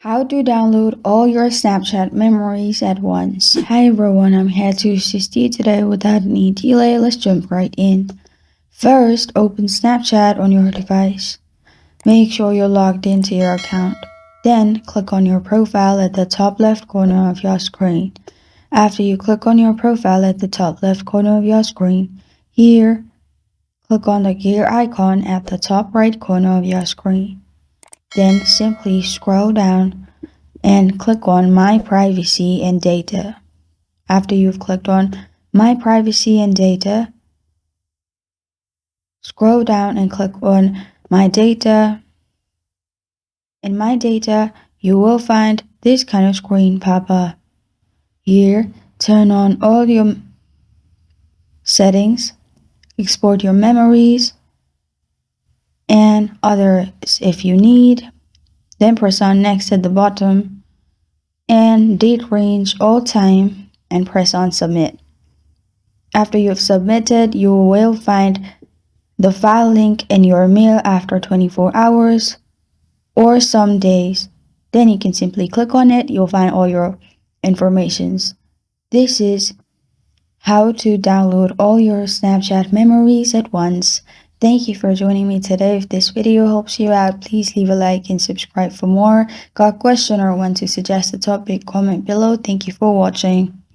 How to download all your Snapchat memories at once. Hi everyone, I'm here to assist you today. Without any delay, let's jump right in. First, open Snapchat on your device. Make sure you're logged into your account. Then, click on your profile at the top left corner of your screen. After you click on your profile at the top left corner of your screen, here, click on the gear icon at the top right corner of your screen. Then simply scroll down and click on My Privacy and Data. After you've clicked on My Privacy and Data, scroll down and click on My Data. In My Data, you will find this kind of screen pop up. Here, turn on all your settings, export your memories, and others if you need. Then press on Next at the bottom, and date range all time, and press on Submit. After you've submitted, you will find the file link in your mail after 24 hours or some days. Then you can simply click on it. You'll find all your informations. This is how to download all your Snapchat memories at once. Thank you for joining me today. If this video helps you out, please leave a like and subscribe for more. Got a question or want to suggest a topic? Comment below. Thank you for watching.